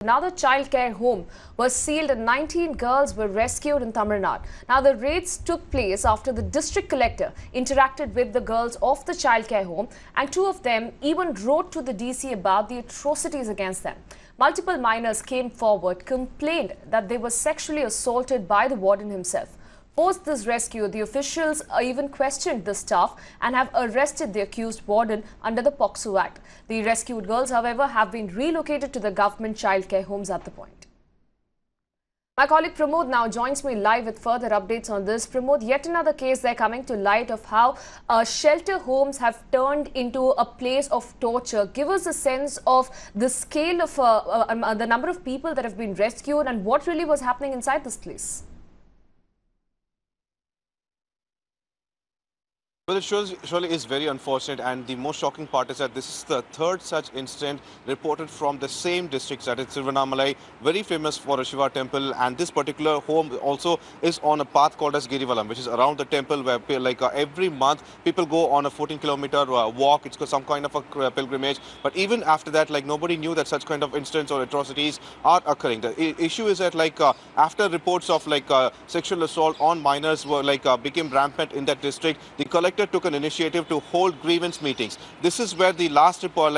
Another childcare home was sealed and 19 girls were rescued in Tamil Nadu. Now, the raids took place after the district collector interacted with the girls of the childcare home, and two of them even wrote to the DC about the atrocities against them. Multiple minors came forward, complained that they were sexually assaulted by the warden himself. Post this rescue, the officials even questioned the staff and have arrested the accused warden under the POCSO Act. The rescued girls, however, have been relocated to the government childcare homes at the point. My colleague Pramod now joins me live with further updates on this. Pramod, yet another case there coming to light of how shelter homes have turned into a place of torture. Give us a sense of the scale of the number of people that have been rescued and what really was happening inside this place. Well, it surely is very unfortunate, and the most shocking part is that this is the third such incident reported from the same district, that is Tiruvannamalai, very famous for a Shiva temple, and this particular home also is on a path called as Girivalam, which is around the temple where every month people go on a 14-kilometer walk. It's some kind of a pilgrimage, but even after that, nobody knew that such kind of incidents or atrocities are occurring. The issue is that after reports of sexual assault on minors were became rampant in that district, the collector took an initiative to hold grievance meetings. This is where the last report,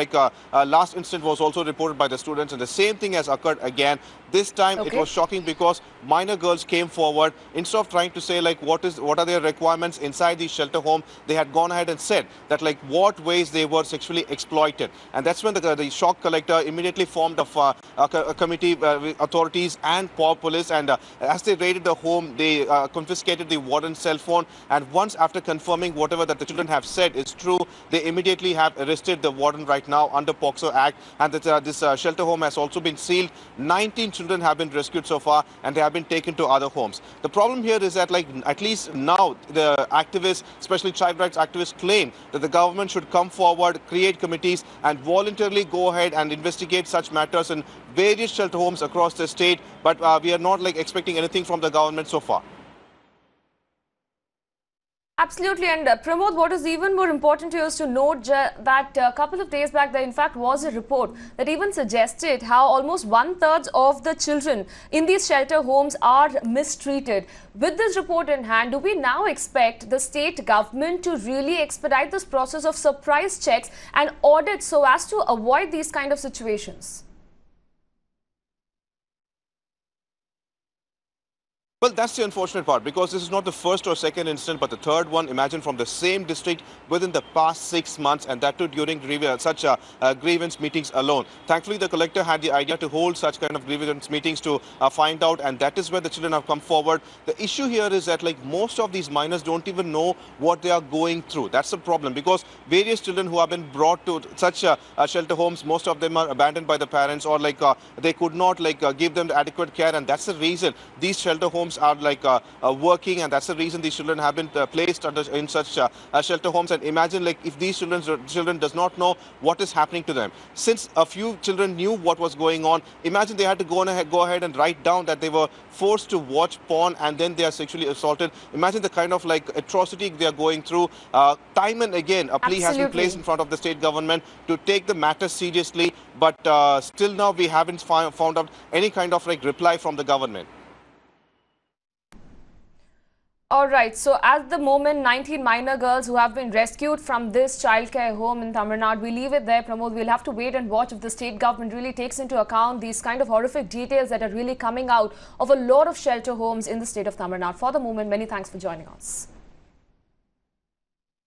last incident was also reported by the students, and the same thing has occurred again. This time it was shocking because minor girls came forward. Instead of trying to say what are their requirements inside the shelter home, they had gone ahead and said that what ways they were sexually exploited. And that's when the shock collector immediately formed a committee with authorities and police, and as they raided the home, they confiscated the warden's cell phone, and once after confirming whatever that the children have said is true, they immediately have arrested the warden right now under POCSO Act, and that this shelter home has also been sealed. 19 children have been rescued so far, and they have been taken to other homes. The problem here is that at least now the activists, especially child rights activists, claim that the government should come forward, create committees and voluntarily go ahead and investigate such matters in various shelter homes across the state, but we are not expecting anything from the government so far. Absolutely, and Pramod, what is even more important to us to note that a couple of days back there in fact was a report that even suggested how almost 1/3 of the children in these shelter homes are mistreated. With this report in hand, do we now expect the state government to really expedite this process of surprise checks and audits so as to avoid these kind of situations? Well, that's the unfortunate part, because this is not the first or second incident, but the third one, imagine, from the same district within the past 6 months, and that too during such grievance meetings alone. Thankfully, the collector had the idea to hold such kind of grievance meetings to find out, and that is where the children have come forward. The issue here is that most of these minors don't even know what they are going through. That's the problem, because various children who have been brought to such shelter homes, most of them are abandoned by the parents, or they could not give them the adequate care, and that's the reason these shelter homes are working, and that's the reason these children have been placed in such shelter homes. And imagine if these children does not know what is happening to them. Since a few children knew what was going on, imagine they had to go ahead and write down that they were forced to watch porn and then they are sexually assaulted. Imagine the kind of atrocity they are going through. Time and again a plea has been placed in front of the state government to take the matter seriously, but still now we haven't found out any kind of reply from the government. All right, so at the moment, 19 minor girls who have been rescued from this childcare home in Tamil Nadu. We leave it there, Pramod. We'll have to wait and watch if the state government really takes into account these kind of horrific details that are really coming out of a lot of shelter homes in the state of Tamil Nadu. For the moment, many thanks for joining us.